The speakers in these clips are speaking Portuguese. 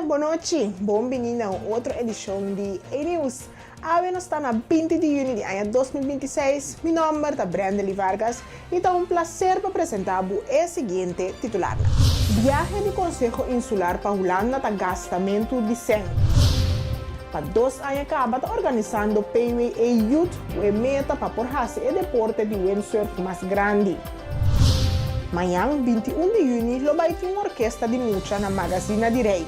boa noite. Bem-vindo a outra edição de A-News. Hoje nós estamos na 20 de junho de ano 2026. Meu nome é Brandely Vargas e é um prazer para apresentar o seguinte titular. Viagem de Conselho Insular para Holanda está gastamento de 100. Para 2 anos acaba está organizando PWA Youth, o meta para porrarse o deporte de windsurf mais grande. Amanhã, 21 de junho, vai ter uma orquestra de música na Magazine de Rei.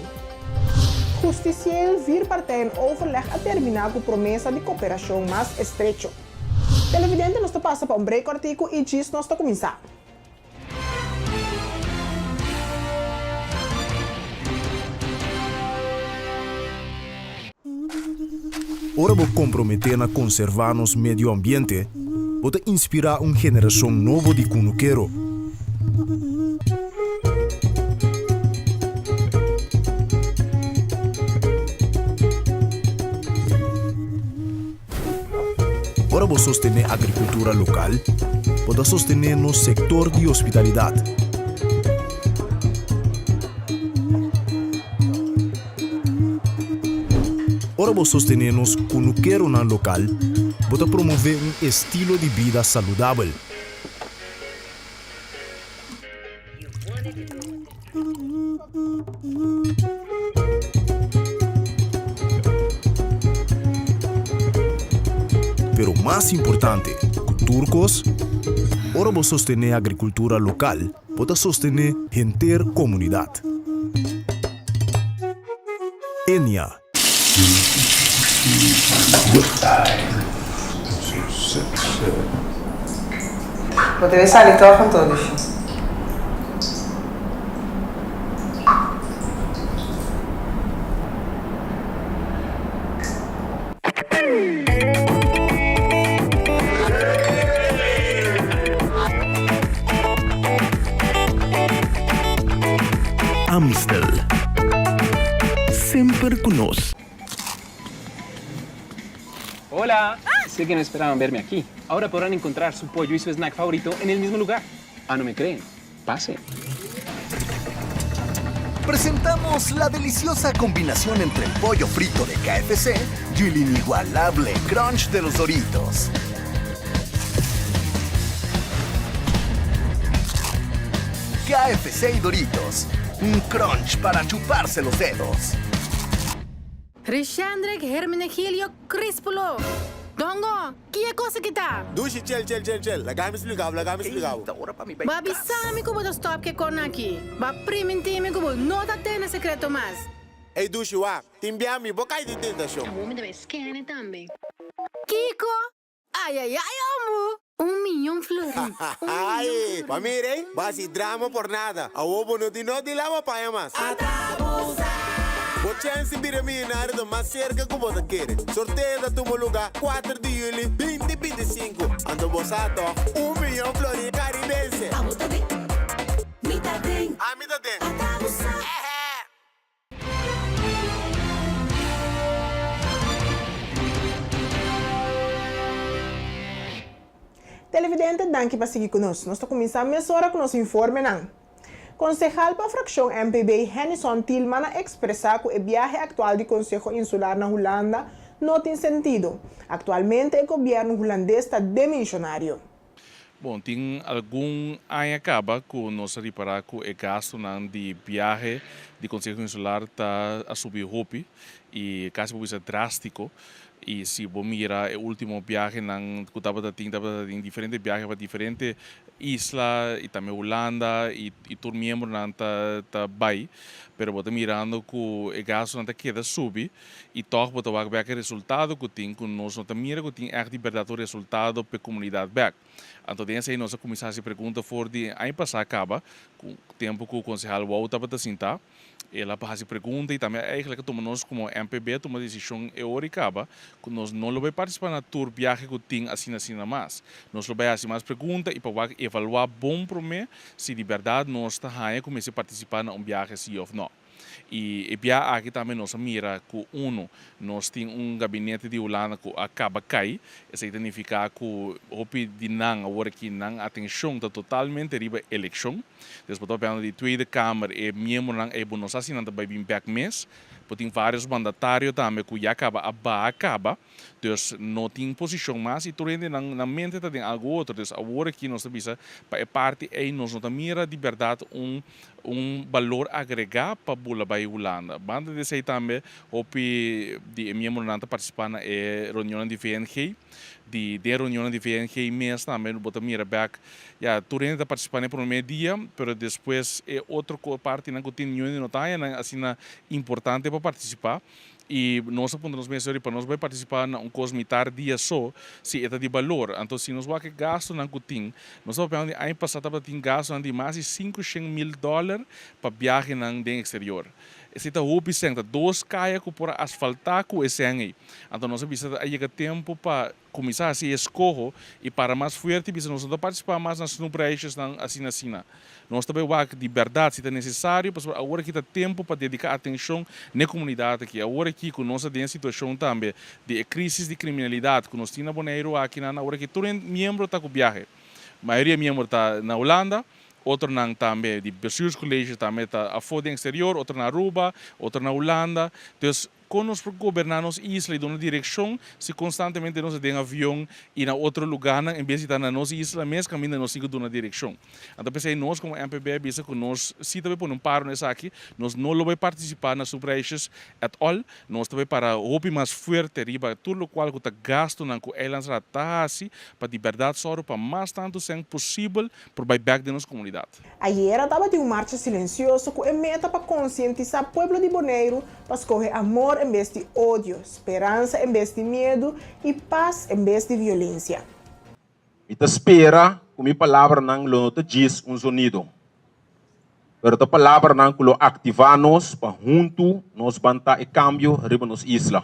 Justicieel vir partijen overleg a terminar com promessa de cooperação mais estreita. Televidente, nós passa para break artigo e diz nós começar. Ora vou comprometer na conservar nosso meio ambiente, vou inspirar uma geração nova de cunuqueiro. Ora vou sostener a agricultura local, vou sostener no setor de hospitalidade. Ora vou sostener nos cunuqueiro na local, vou promover um estilo de vida saudável. Pero mais importante, com turcos, ora vou sostener a agricultura local, vou sostener a inteira comunidade. Enya. Poderia sair com todos. Amstel. Sempre conosco. Hola. Sé que no esperaban verme aquí. Ahora podrán encontrar su pollo y su snack favorito en el mismo lugar. Ah, ¿no me creen? Pase. Presentamos la deliciosa combinación entre el pollo frito de KFC y el inigualable crunch de los Doritos. KFC y Doritos. Un crunch para chuparse los dedos. Rishandrek Hermenegilio Crispulo. Dongo, que coisa que tá? Dushi, chill. Lagay mo siligaw. Babi sami ko ba stop que con aqui? Ba primentime ko ba nota tem secreto mas. Hey, Dushi, wa. Timbiami, bokay di tentasyon. A woman deve scanner também. Kiko? Ai, amo. Milhão florins. Ay, pamire, basi drama por nada. Awobo no di lama pa yamas. Vou chance bira milionário do mais cerca que você quer. Sorteio da tua lugar 4 de julho 2025. Ando bosato 1 milhão flores caribense. Mitadem. Televidente, danke para seguir conosco. Nós começamos a meia hora com nosso informe. Concejal para a fracção MPB, Henison Tilman, expressar que o viagem atual do Conselho Insular na Holanda não tem sentido. Atualmente, o governo holandês está demissionário. Bom, tem algum ano acaba que nós reparar que o gasto de viagem do Conselho Insular está a subir hopi e quase por isso é drástico. E se você mirar o último viagem que estava em diferentes viagens para diferentes islas e também Holanda e todo membro está bem, mas você mirando que o gasto não queda subir e toque você vai ver o resultado que tem que nós não mira que tem echt verdadeiro resultado para a comunidade back. Então, aí nós começamos a pergunta for de ano passado acaba, com o tempo que o concejal Wau estava a sentar, ela faz pergunta e também eigenlijk tomamos como MPB toma decisão eórica que nós não vamos participar na tour viagem que tem assim mais nós vamos fazer mais perguntas e para avaliar bom para mim se de verdade nós está aí começar a participar na viagem sim ou não E aqui também nós mira que nós temos gabinete de Holanda que acaba cai, isso significa que o de não agora que não atenção está totalmente riba eleição. Depois para de Tweede Kamer e membro não é bom nós assinando para vir back mês. Tem vários mandatários também que já acaba, então não tem posição mais e turende na mente tem algo outro, então agora que nós sabemos para parte aí nós não mira de verdade valor agregado para bula para Holanda. Banda de sei também de membro não participar na reunião de VNG, de reunião de VNG mês também bota mira back, já turende participar no primeiro dia, mas depois é outra parte na que tem não tá assim importante para participar e nós apontamos mesmo para nós vai participar na cosmitar dia só se é de valor então se nós vai gasto na cutin nós vamos pensar aí passado para ter gasto de mais de $500,000 para viagem na exterior. Esse tá hobby senta dois caia que por asfaltar com esse aí. Então nós precisa aí que tempo para começar a se escorro e para mais forte precisa nós participar mais nas surpresas assim. Nós também de verdade se é necessário, mas agora que tá tempo para dedicar atenção na comunidade aqui. Agora que com nossa tem situação também de crise de criminalidade, que nós temos boneiro aqui na hora que todo membro está com viagem. A maioria membro está na Holanda. Outro não também de bestuurscollege também está a fora exterior, outro na Aruba, outro na Holanda. Então, quando nós governamos a isla e damos direção, se constantemente nós temos avião e na outro lugar, em vez de estar na nossa isla, mesmo caminho nós seguimos dando direção. Então, pensei nós como MPB, pensa que nós, se também por um paro nessa aqui, nós não vamos participar nas surpresas at all. Nós também para o hobby mais forte, riba, tudo o qual que está gasto na elas ratasi, para de verdade só para mais tanto ser possível para back de nossa comunidade. Ayer estava de uma marcha silenciosa com a meta para conscientizar o povo de Bonaire para escolher amor em vez de ódio, esperança em vez de medo e paz em vez de violência. E te espera com minha palavra não lo te diz sonido. Pero a palavra não lo activamos para junto nos banta e cambio riba nos isla.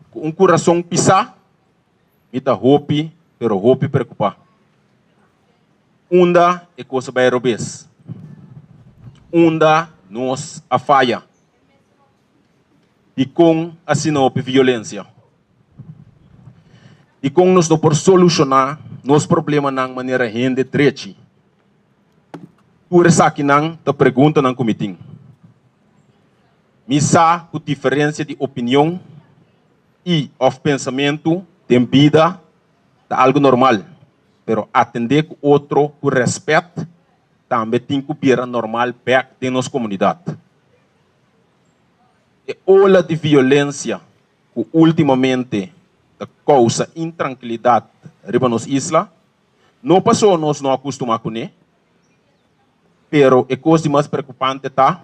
Com coração pisar, mita hope, pero hope preocupar. Unda é coisa vai robes. Unda nos afaya. E com assinou violência. E com nos do por solucionar nos problemas na maneira rende treche. Por isso aqui não te pergunta na comitim. Misa com diferença de opinião e of pensamento tem vida é algo normal. Pero atender com outro com respeito também tem que ser normal back de nossa comunidade. E ola de violência que ultimamente causa intranquilidade riba nos isla, não passou nós não acostumamos com ele, pero a coisa mais preocupante está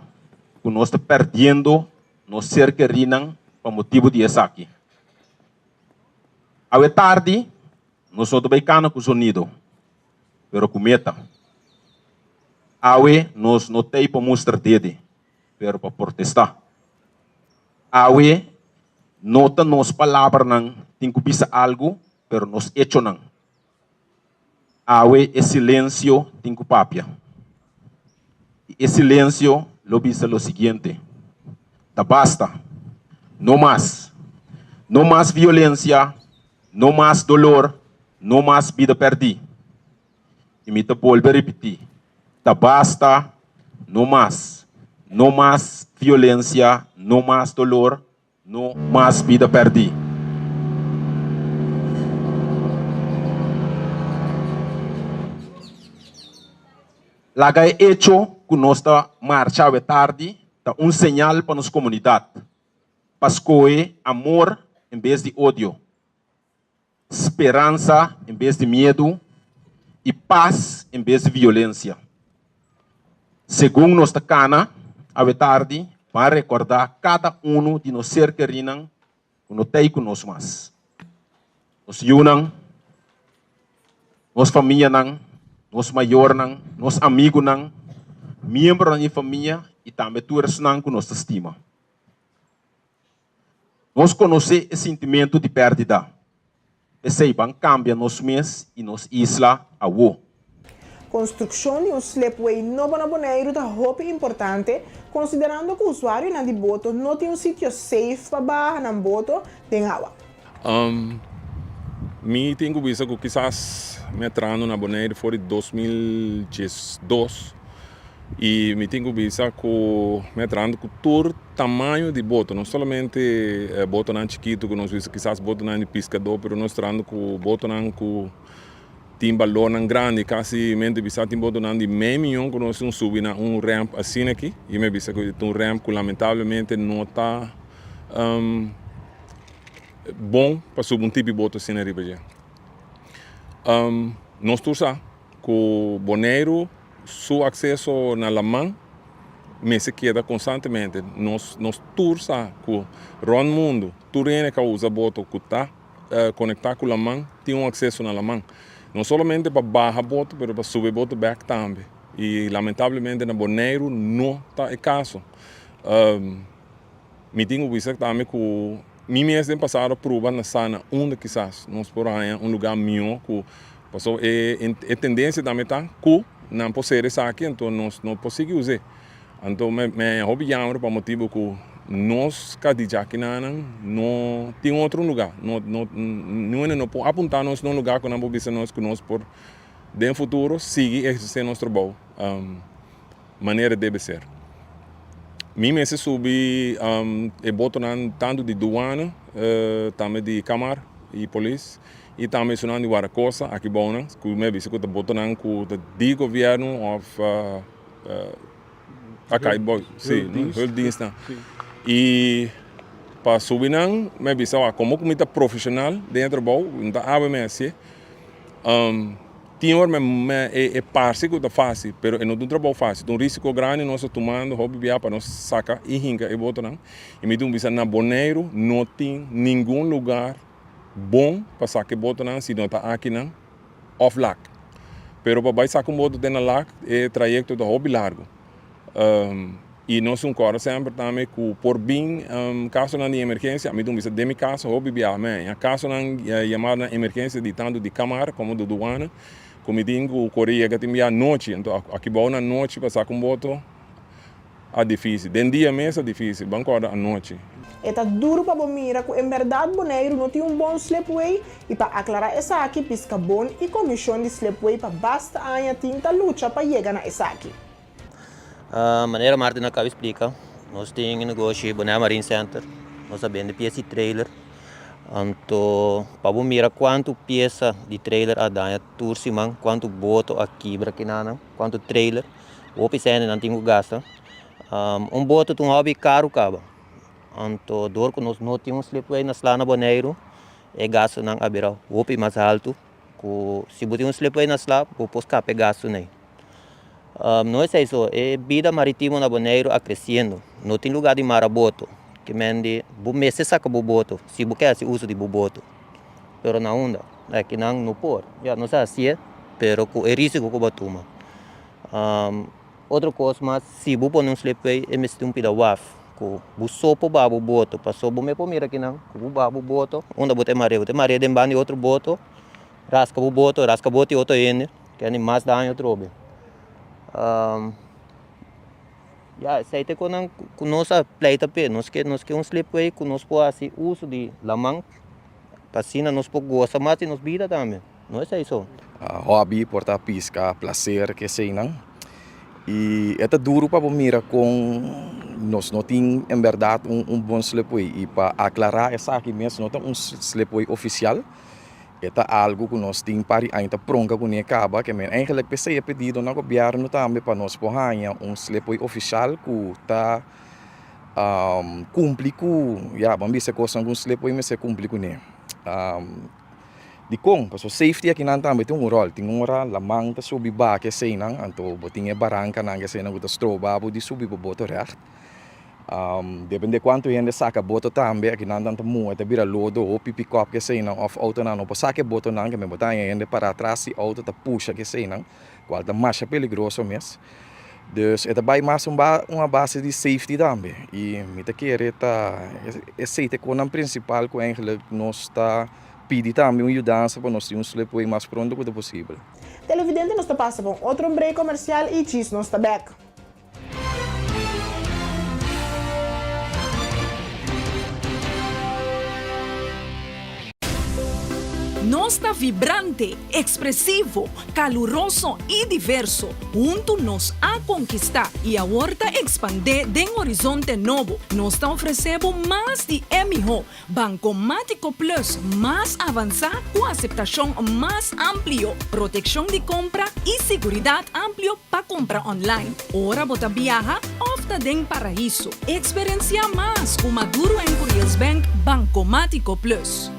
que nós estamos perdendo nos ser queridos por motivo de essa aqui. A tarde, nós não estamos bem com o sonido, pero com meta. Awe nós não temos para mostrar dedo, pero para protestar. Awe nota nos palavras não tem que pensar algo, pero nos hecho não. Awe é silêncio tem que papia. E silêncio lo dice lo seguinte: tá basta, não mais violência, não mais dolor, não mais vida perdida. E me te volvo a repetir: tá basta, não mais violência, não mais dolor, não mais vida perdida. Laga é hecho que nós está marchando tarde, tá sinal para nossa comunidade. Para escolher amor em vez de ódio, esperança em vez de medo e paz em vez de violência. Segundo nossa cana, a tarde, para recordar cada de nós ser queridos, que não tem conosco mais. Nós unam, nossa família não, nosso maior não, nosso amigo não, membro da minha família e também todos não que nos estima. Nós conhecemos esse sentimento de perda. Esse cambia nos mês e nos isla a wo. Construção de slipway novo na Bonaire é muito importante, considerando que o usuário na de boto não tem sítio safe para barrar na boto tem água. Mi tenho visto que quizás me entrando na Bonaire foi 2012 e me tenho visto que me entrando com todo tamanho de boto, não somente boto não chiquito que nós vimos quizás boto não de pescador, mas nós entrando com boto não com tem valor não grande, quase mente bisa tem boto não de meio milhão que nós subir na ramp assim aqui e me bisa que tem ramp que lamentavelmente não está bom para subir tipo de boto assim na riba já. Nós torçamos que o Bonaire, seu acesso na Lamang, me se queda constantemente. Nós torçamos que o mundo, tudo que usa boto que está conectado com o Lamang, tem acesso na Lamang. Não somente para baixar boto, mas para subir boto back também. E lamentavelmente na Bonaire não está o caso. Me tenho visto também que mi mês de passado prova na sana onde quizás nós por aí lugar melhor que passou a tendência também tá que não pode ser isso aqui então nós não conseguimos usar então me hobby jammer para motivo que nós cada dia aqui não tem outro lugar não pode apontar nós num lugar que não pode ser nós que nós por no futuro seguir exercer nosso trabalho maneira deve ser. Mi mês subi e boto tanto de douana, também de câmara e polícia, e também sonando de Guaracosa, aqui bom, que me disse que boto com de governo ou aqui bom, sim, hulpdienst. E para subir me disse como comida profissional dentro do bom, então abre me assim. Tinha é parecido que é fácil, mas não é um trabalho fácil. Então, risco grande nós tomando, hobby para nós sacar e rinca e botar. E me diz que na Bonaire não tem nenhum lugar bom para sacar e botar se não está aqui off lac. Pero para sacar um boto dentro lac é trajeto de hobby largo. E nós corremos sempre também que por bem caso de emergência, me diz que de minha casa hobby biar, caso de chamada emergência de tanto de câmara como de douana. Como digo, Coreia que tem a noite, então aqui bom na noite passar com boto é difícil. De dia mesmo é difícil, banco à noite. É duro para mira que em verdade Bonaire não tem bom slipway e para aclarar essa aqui pisca bom e comissão de slipway para basta a tinta luta para chegar na essa aqui. Maneira Martina acaba explica, nós temos negócio Bonaire Marine Center, nós sabemos de peça trailer. Então, para mira quanto peça de trailer a dar turcimang, quanto boto a quebra que nana, quanto trailer, o piscina não tem gasta. Boto tem hobby caro caba. Então, dor que nós não temos slipway na slana Bonaire, é gasto não abrirá. O mais alto, se botar slipway na slab, o posso capar gasto nem. Não é isso, é vida marítima na Bonaire a crescendo. Não tem lugar de maraboto. Que mende bumese saca boboto se quer se uso de boboto pero na onda é que não por já não sei se é pero com risco que batuma outra coisa mas se bu pôr um slipway é me um pida waf com bu sopo babu boto passou bu me pomira que não bu babu boto onda bote maré de bande outro boto rasca boto e outro ene que é mais dano trobe já sei que quando nós pleita pe nós que slipway que nós pode assim uso de lamang pasina nós pode gostar mais nos vida também não é isso hobby porta pisca prazer que sei não e é duro para mira com nós não tem em verdade bom slipway e para aclarar essa aqui mesmo não tem slipway oficial é algo que nós temos para ainda pronto com a caba que eigenlijk pensei pedido no governo também para nós porranha slipway oficial que está cumpre com vamos ver se coisa com slipway mas se cumpre com de como para safety aqui não também tem rol la manta subir ba que sei não então botinha barranca não que sei não que stroba de subir para boto recht depende de quanto gente saca boto também aqui não tanto muito vira lodo ou pick up que sei não of auto não para sacar boto não que me botar gente para trás e auto tá puxa que sei não qual tá mais perigoso mesmo dus é também mais uma base de safety também e me te querer tá esse é o principal que eigenlijk nós está pedir também uma ajuda para nós ter sleep o mais pronto quanto possível. Televidente nos passa por outro break comercial e diz nos back. Nós está vibrante, expressivo, caluroso e diverso. Junto nos a conquistar e a horta expandir de horizonte novo. Nós está oferecendo mais de MHO, Bancomático Plus, mais avançado com aceitação mais amplio, proteção de compra e segurança amplio para compra online. Ora bota viaja, ofta den paraíso. Experiencia mais com Maduro em Curious Bank Bancomático Plus.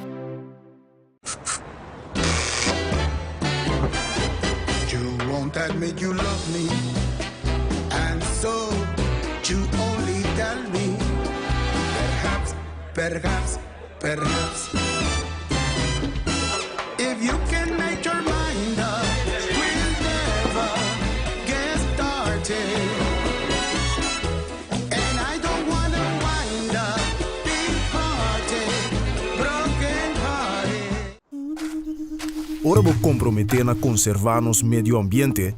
That make you love me, and so you only tell me, perhaps, if you can make your mind up, we'll never get started, and I don't wanna wind up big-hearted, broken-hearted. Ora vou comprometer na conservar nos medio ambiente,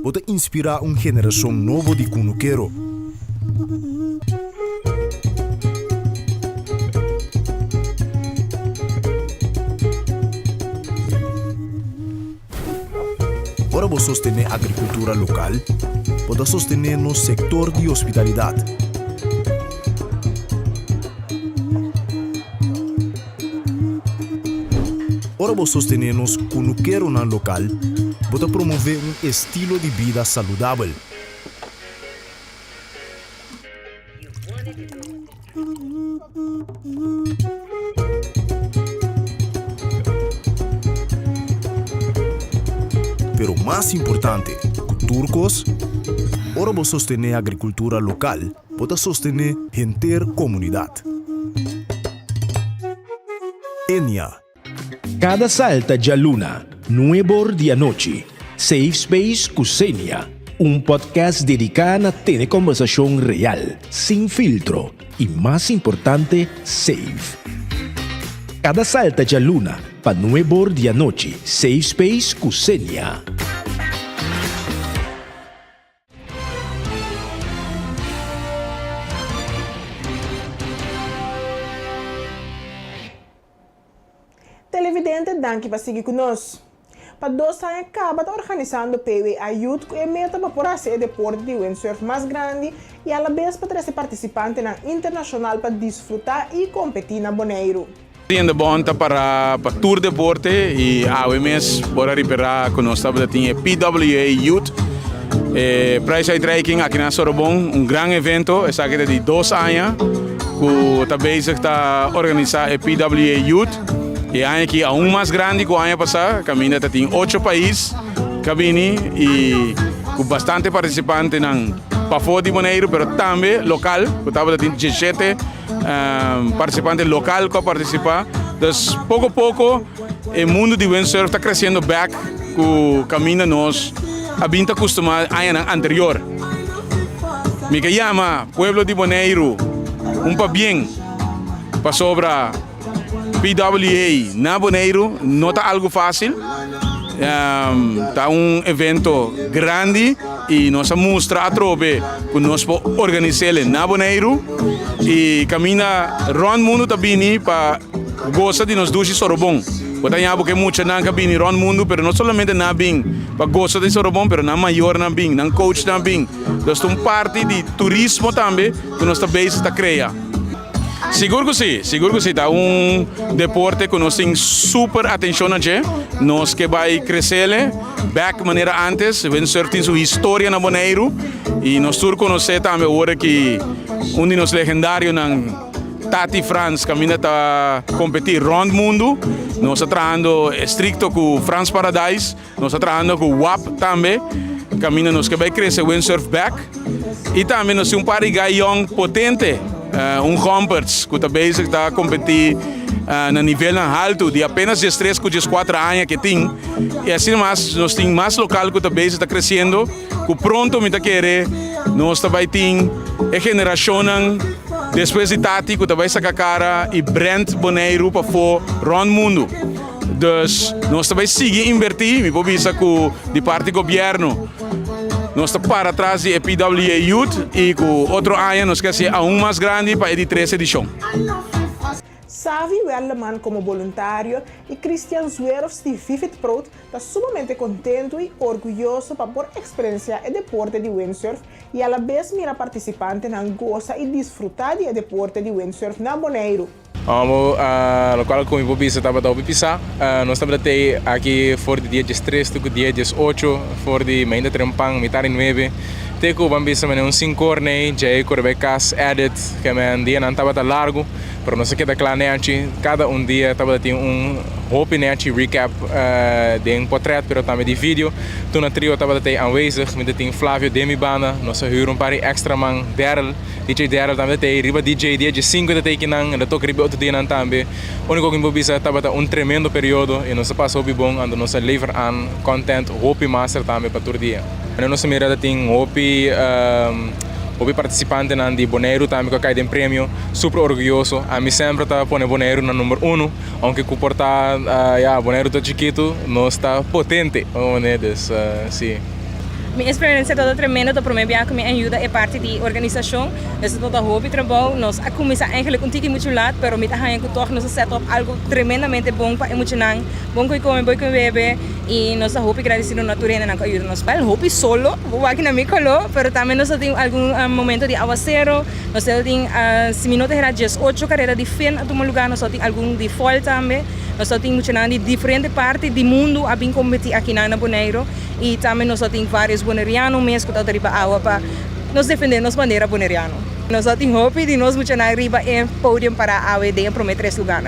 pode inspirar uma geração nova de cunuqueiro. Ora vou sostener a agricultura local, pode sostener no setor de hospitalidade. Ora vou sostener nos cunuqueiro na local, pode promover um estilo de vida saudável. Pero mais importante, turcos, ora vou sostener a agricultura local, pode sostener a inteira comunidade. Enya. Cada salta de luna, nuevo de noche. Safe Space Kusenia, podcast dedicado a tener conversación real, sin filtro y más importante, safe. Cada salta de luna, para nuevo de noche. Safe Space Kusenia. Televidente, danke para seguir conosco. Para 2 anos, acaba organizando PW Youth com a meta para fazer o deporte de windsurf mais grande e a la vez para trazer participantes na internacional para desfrutar e competir na Bonaire. De bonta para Tour Deporte e a OMS para reparar com nós tinha PWA Youth. Price Trekking aqui na Sorobon, grande evento, está aqui de 2 anos, que está bezig a organizar o PWA Youth. E aqui aún mais grande que o ano passado, caminha tem 8 países, cabine e com bastante participantes para fora de Bonaire, mas também local, que estava tem 17 participantes local que participar. Então, pouco a pouco, o mundo de windsurf está crescendo back, que caminha nós, a bem acostumado ao ano anterior. Me chama Pueblo de Bonaire, pa bem, para sobra PWA na Bonaire, não está algo fácil. Está evento grande e nós mostra a trobe que nós podemos organizar na Bonaire e caminha round mundo também para gostar de nós dois Sorobon. Botamos que muito na cabine round mundo, mas não somente na bem para gostar de Sorobon, mas na maior na bem, na coach na bem. Nós temos parte de turismo também que nós também está criando. Seguro que sim, está deporte que nós temos super atenção a gente, nós que vai crescer, back maneira antes, windsurf tem sua história na Bonaire e nós todos conhecemos também agora que de nós legendários na Tati France caminha a competir round mundo, nós estamos trabalhando estricto com France Paradise, nós estamos trabalhando com WAP também, caminha nós que vai crescer windsurf back e também nós temos par de young potente. Comperts que também está a competir no nível alto de apenas 3 ou 4 anos que tem e assim mais nós temos mais local que também está crescendo que pronto me querer nós também tem a geração Depois de Tati, que também saca cara e Brent Boneiro para for rond mundo. Dus nós também seguimos invertir, me vou pensar com de parte do governo. Nós estamos para trás de PWA Youth e com outro ano nós queremos ser aún mais grande para a 13 edição. Savi Welleman como voluntário e Christian Zwerfs de Vivid Proud está sumamente contento e orgulhoso por experienciar o deporte de windsurf e a la vez mira participante na goza e desfrutar do deporte de windsurf na Bonaire. Vamos no qual como vou bisa estava a pisar. Nós estamos aqui for de dia 13 to dia 18 for de ainda trempang mitad 9. Teco vamos bisa um 5 cornei, já corbecas edit que me dia não estava tão largo, pero não sei que da claneante cada dia estava tem hope neante recap de portrait, pero também de vídeo. Tu na trio estava tem aanwezig, met tem Flavio Demibana, nós huur paar extra man Daryl, DJ Daryl também tem riba DJ dia de 5 tem que não, ainda toca riba outro dia não também. Único que me bisa estava tremendo período e nós passou bom, ando nós lever aan content hope master também para todo dia. E nós mirada tem hope participante de Bonaire também que cai de prêmio, super orgulhoso. A mim sempre está pondo Bonaire na número 1, aunque comportar Bonaire está chiquito, não está potente, sim. Minha experiência é toda tremenda, para mim que me ajuda é parte da organização, é toda hobby trabalho, nós começamos eigenlijk um muito lado, mas me tá que toch nós set up algo tremendamente bom para emocionar, bom que come, bom que bebe e nós hobby agradecido natureza na ajuda nós. Well, hobby solo, vou aqui na minha colo, mas também nós temos algum momento de aguacero, nós temos se minutos era 18 carreira de fim a tomar lugar, nós temos algum de fall também. Nós temos emocionar de diferentes partes do mundo a bem competir aqui na Bonaire e também nós temos vários bonerianos mesmo que estão arriba água para nos defender nossa bandeira boneriana. Nós temos hope de nós emocionar arriba em pódio para a AWD prometer esse lugar.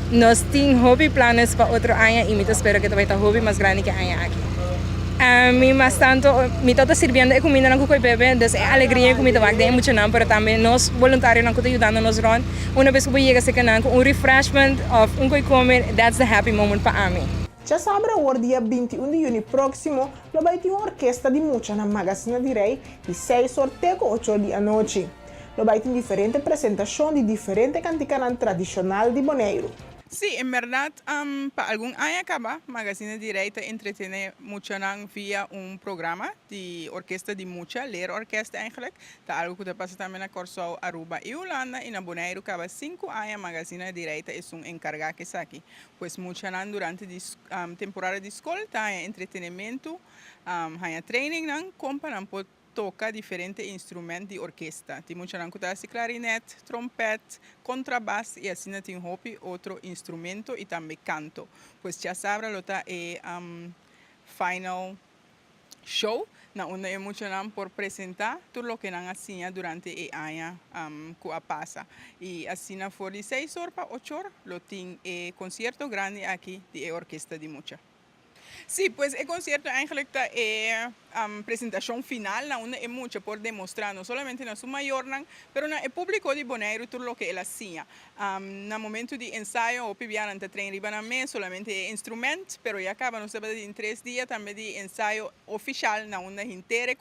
Nós temos hope planos para outro ano e me espero que também está hope mais grande que ano aqui. Mi mas tanto mi todo sirviendo de comida na cuco bebê, dus é alegria comida vai de emocionante, pero também nós voluntários na cuco ajudando nos ron. Uma vez que chega se canal com refreshment of coi comer, that's the happy moment para mim. Já sabe o dia 21 de junho próximo, lo vai ter uma orquestra de mucha na Magazine de Rei de 6 até 8 da noite. Lo vai ter diferentes apresentações de diferentes canticanas tradicionais de Bonaire. Sí, en verdad, para algún año acaba, Magazine Directa entretiene mucho via un programa de orquesta de mucha, leer orquesta eigenlijk. Está algo que te pasa también a Corso, Aruba y Holanda. Y en Bonaire acaba 5 años, Magazine Directa es un encargado que está aquí. Pues mucho durante la temporada de escola, hay entretenimiento, hay training, comparan por toca diferentes instrumentos de orquesta. Tem muita gente que clarinete, trompete, contrabaixo e assim tem outro instrumento e também canto. Pois já sabe, lota é final show, na onde é muito por apresentar tudo o que não assim durante o ano que passa. E assim for de 6 horas para 8 horas, lo tem concerto grande aqui de orquesta de mucha. Sí, pues el concierto eigenlijk é apresentação final, onde é muito por demonstrar, não somente na sua maior, pero na el público de Bonaire tudo o que ela hacía. No momento de ensaio, o pibiana ante trein riba na mesa, solamente instrumento, pero já acaba, não sabe, em 3 dias também de ensaio oficial, na onde inteira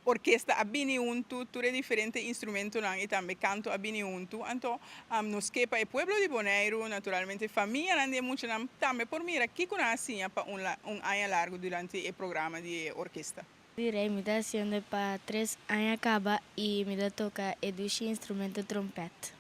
orquesta a bini untu, tudo diferente instrumento e também canto a bini untu. Então, nos quepa o pueblo de Bonaire, naturalmente, família não é muito também por mim aqui com a assim para um ano largo durante o programa de orquesta. Direi, me está sendo para 3 anos acaba e me dá tocar educar instrumento trompete.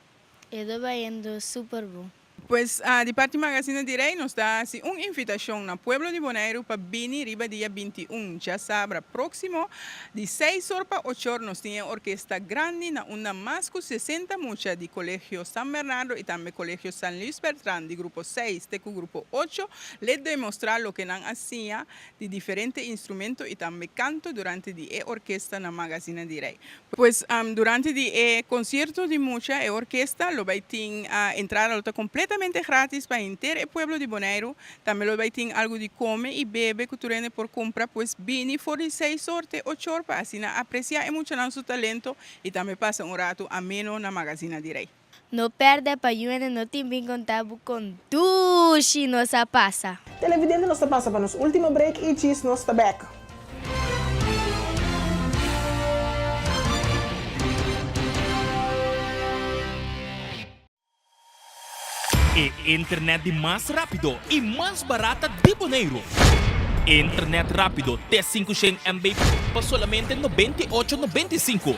E do vai indo super bom. Pues de parte Magazine Direi nos dá assim, uma invitação no pueblo de Bonaire para vir riba dia 21. Já sabe, próximo, de 6 horas para 8 horas, nós temos orquestra grande na uma mais que 60 mucha de Colégio San Bernardo e também Colégio San Luis Bertrand, de grupo 6 até o grupo 8, lhe demonstrar o que não hacía de diferentes instrumentos e também canto durante a orquestra na Magazine Direi. Pues durante o concerto de mucha, a orquestra lo vai ter entrada completamente grátis para inteiro o pueblo de Bonaire. Também lo vai ter algo de comer e beber que tu por compra, pues vini for de 6 horas até 8 horas para assim apreciar e muito seu talento e também passa rato ameno na Magazine Direi. Não perde para Yuene, não tem bem contado com tudo nossa passa. Televidente nos passa para nos último break e diz nos back. e internet de mais rápido e mais barata de Bonaire. Internet rápido T500 MB por solamente 98,95.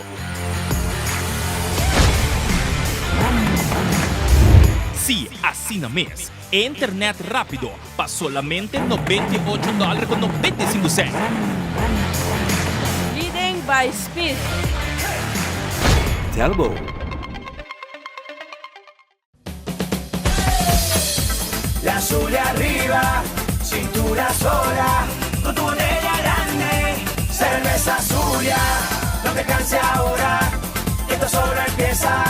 Sim, assina mês. Internet rápido por solamente $98,95. Leading by speed. Telbo. La azul arriba, cintura sola, con tu botella grande, cerveza Zulia, no te canses ahora, que esto solo empieza,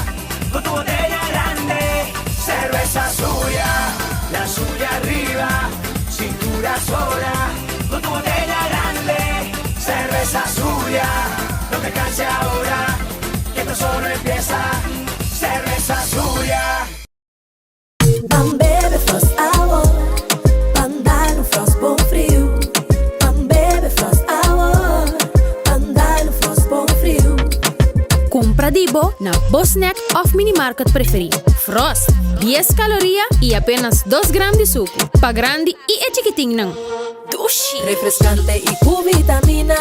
con tu botella grande, cerveza Zulia, la Zulia arriba, cintura sola, con tu botella grande, cerveza Zulia, no te canses ahora, que esto solo empieza, cerveza Zulia. Vamos beber Frost Hour, andar no Frost bom frio. Vamos beber Frost Hour, andar no Frost bom frio. Compra Dibo na Bosnack of Minimarket preferido. Frost, 10 calorias e apenas 2 gramas de suco. Pa grande e chiquitinho não. Dushi. Refrescante e com vitamina.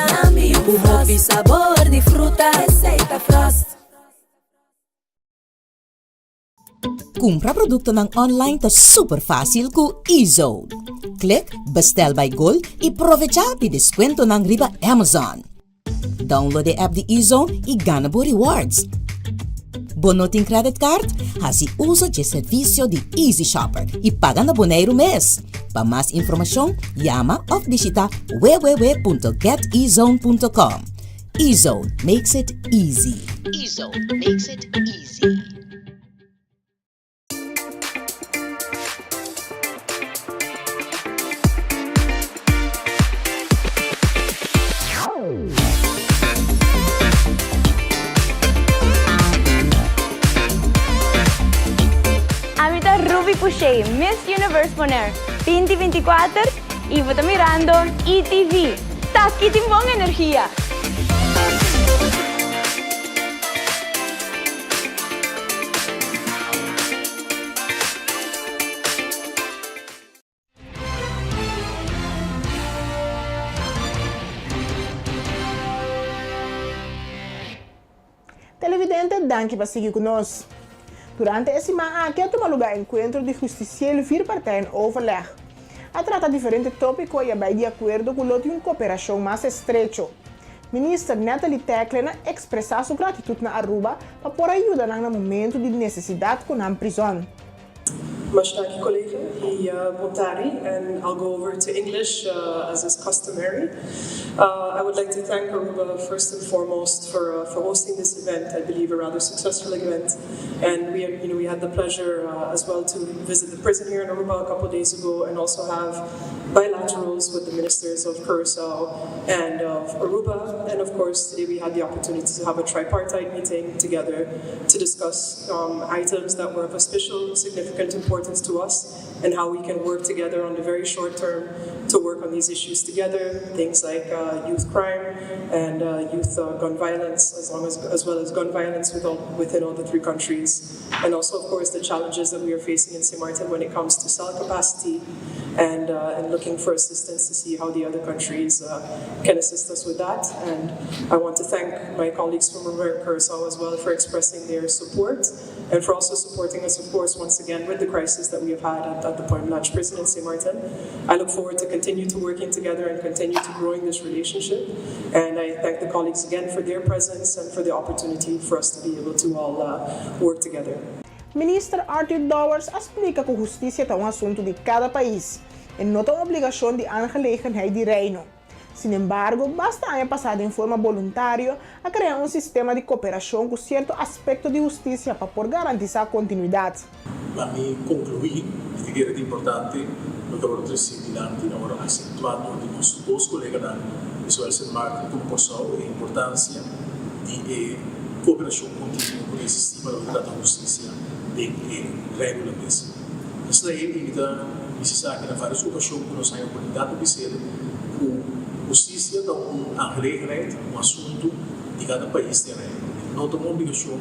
Com hobby sabor de fruta. Receita Frost. Compra produto ng online ta super fácil ku eZone. Click Bestel by Gold e aprovecha pi deskwento ng riba Amazon. Download the app de eZone e gana bo rewards. Bonoting credit card, hasi uso de servicio de Easy Shopper e paga na Bonaire mês. Pa mais informação, llama ou visita www.getezone.com. eZone makes it easy. eZone makes it easy. Amita Ruby Puche, Miss Universe Bonaire 2024 y vota mirando ETV. Taki timbong energía. Televidente, danke por seguir conosco. Durante esse semana, aqui toma lugar encontro de justiciero vir partijen overleg. A trata diferentes tópicos e vai de acordo com uma cooperação mais estreita. Ministra Natalie Teklena expressa sua gratidão na Aruba para por ajudar no momento de necessidade com a prisão. Much thank you, colleague. Bontari, and I'll go over to English as is customary. I would like to thank Aruba first and foremost for hosting this event. I believe a rather successful event, and we had the pleasure as well to visit the prison here in Aruba a couple of days ago, and also have bilaterals with the ministers of Curaçao and of Aruba, and of course today we had the opportunity to have a tripartite meeting together to discuss items that were of special significant importance to us and how we can work together on the very short term to work on these issues together, things like youth crime and youth gun violence, as well as gun violence within all the three countries, and also of course the challenges that we are facing in St. Martin when it comes to cell capacity and looking for assistance to see how the other countries can assist us with that. And I want to thank my colleagues from Curaçao as well for expressing their support and for also supporting us, of course, once again with the crisis that we have had at the Point Blanche prison in St. Martin. I look forward to continue to working together and continue to growing this relationship. And I thank the colleagues again for their presence and for the opportunity for us to be able to all work together. Minister Arthur Dowers explica que a justiça é assunto de cada país e não tem obrigação de aangelegenheid de reino. Sin embargo, basta haya pasado em forma voluntária a criar sistema de cooperação com certo aspecto de justiça para por garantizar a continuidade. Para mim concluir, que é importante, no que eu disse antes, agora acentuado de nossos dois colegas da Visual St. Martin, como passou a importância de cooperação contínua com esse sistema de justiça bem regulamentos. Isso daí limita necessário na várias ocasiões que nós temos a oportunidade de ser com justiça é aangelegenheid, assunto de cada país tem reino. Não tem uma obrigação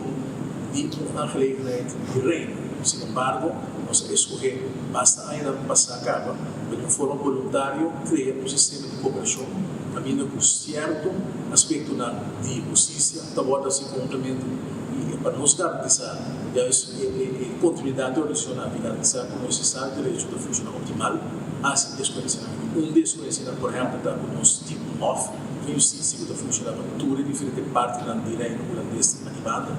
de aangelegenheid de reino. Sin embargo, nos escoger basta ainda passar a cabo, de forma voluntária, criar um sistema de cooperação, caminho com certo aspecto de justiça, aborda esse complemento e para nos garantizar a continuidade organizacional e garantizar que o nosso Estado de Direito funciona optimal, assim desconhecimento. Desconhecimento, por exemplo, está com o nosso tipo off, que a justiça que funciona com tudo diferente parte do direito holandês ativada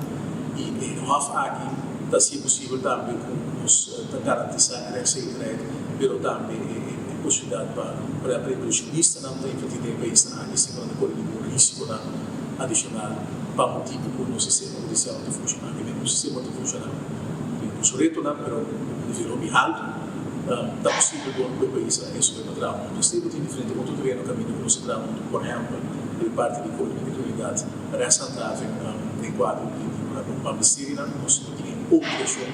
e off aqui está se possível também com nos garantizar a direito, mas também a possibilidade para a protecionista não tem que ter país na área, se não corre nenhum risco adicional para o tipo do sistema judicial de funcionar, que o sistema de funcionar no seu reto, mas no nível alto, está possível que o país isso é para o mundo. Sempre tem diferente outro terreno caminho que nós entramos, por exemplo, de parte de comunidade ressaltável em quadro de uma mistéria, nós não temos obrigação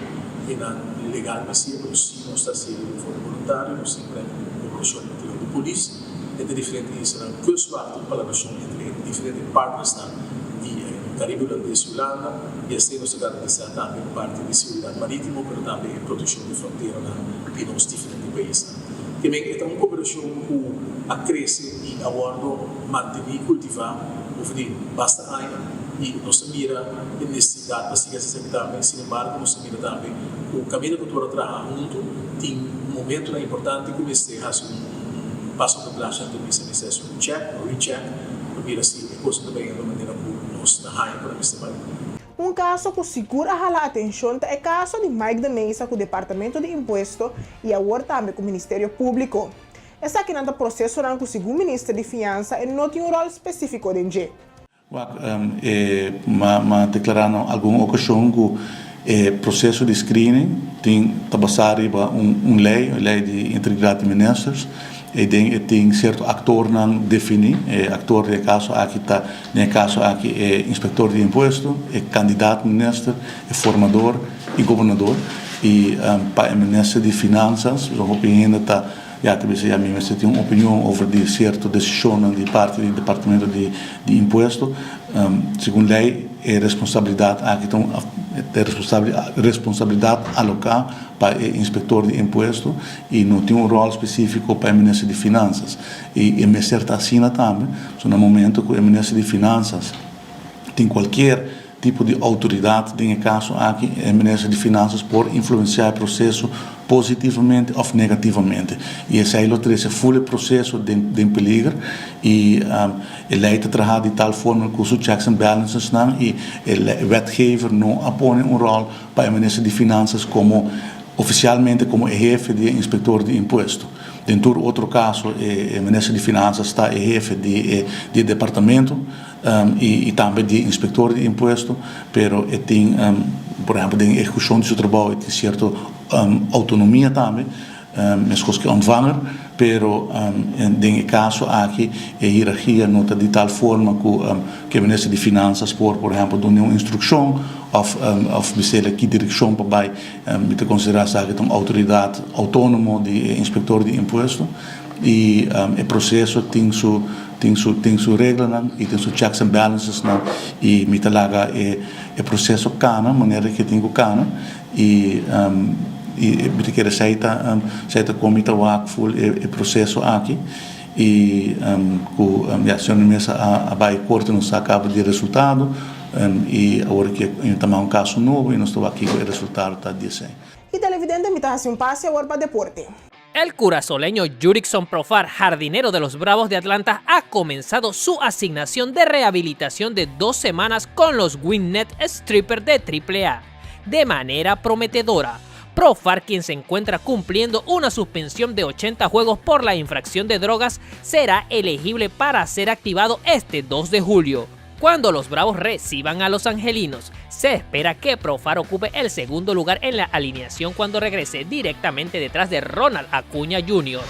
legal, mas se não está sendo de forma voluntária, nós sempre obrigação de polícia, entre diferentes cursos para a relação entre diferentes partners de Caribe holandês e Holanda, e assim nós garantizar também parte de segurança marítima, mas também proteção de fronteira nos diferentes países. Também é uma cooperação que cresce e agora manter e cultivar, basta ainda, e nós mira a necessidade, mas se também, sem embargo, nós mira também o caminho que nós trabalhamos junto, tem momento importante que comecei a fazer passo por lá, então isso é necessário check, recheck, para ver se a coisa também é da maneira que nós na raia para este trabalho. Um caso que segura a atenção é o caso de Mike de Mesa com o Departamento de Imposto e agora também com o Ministério Público. Essa aqui no processo que segundo o Ministro de Finanças não tem rol específico de NG. Mas declararam alguma ocasião que o processo de screening tem tabasar lei de integridade de ministros e tem certo ator não define ator de caso aqui tá no caso aqui é inspetor de imposto é candidato a ministro é formador e governador e para o ministro de finanças a opinião tá talvez a mim se tem uma opinião sobre certa decisão de parte do departamento de imposto segundo lei é responsabilidade aqui então responsabilidade alocar para o inspetor de imposto e não tem rol específico para o ministro de finanças e me certa assina também no momento que o ministro de finanças tem qualquer tipo de autoridade, em caso aqui, o Ministro de Finanças pode influenciar o processo positivamente ou negativamente. E esse aí é full processo de peligro e a lei está trabalhando de tal forma que os checks and balances não e o wetgever não apoia rol para o Ministro de Finanças como oficialmente como chefe de inspetor de imposto. Dentro do outro caso, o Ministro de Finanças está chefe de departamento e também de inspetor de imposto, pero tem, por exemplo, em execução do seu trabalho tem certa autonomia também, mas coisas que ontvangen, pero em caso aqui a hierarquia não está de tal forma que o Ministro de Finanças por exemplo, dar uma instrução ou dizer que direção para me considerar que uma autoridade autônoma de inspetor de imposto e o processo tem sua regra e tem seus checks and balances e me talaga o processo cana maneira que tem o cana e porque aceita comita full o processo aqui e a senhora mesa a vai corte nos acaba de resultado e agora que estamos um caso novo e nós estamos aqui com o resultado está dizendo. E televidente me está haciendo un pase ahora para deporte. El curazoleño Jurickson Profar, jardinero de los Bravos de Atlanta, ha comenzado su asignación de rehabilitación de 2 semanas con los Winnet Stripper de AAA. De manera prometedora, Profar, quien se encuentra cumpliendo una suspensión de 80 juegos por la infracción de drogas, será elegible para ser activado este 2 de julio. Cuando los Bravos reciban a los angelinos, se espera que Profar ocupe el segundo lugar en la alineación cuando regrese directamente detrás de Ronald Acuña Jr.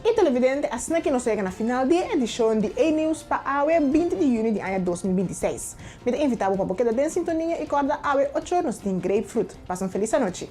E televidente, assim que nós chegamos na final da edição de A-News para a 20 de junho de ano 2026. Me invitamos para porque da sintonia e corda a 8 nos tem Grapefruit. Passam feliz noite.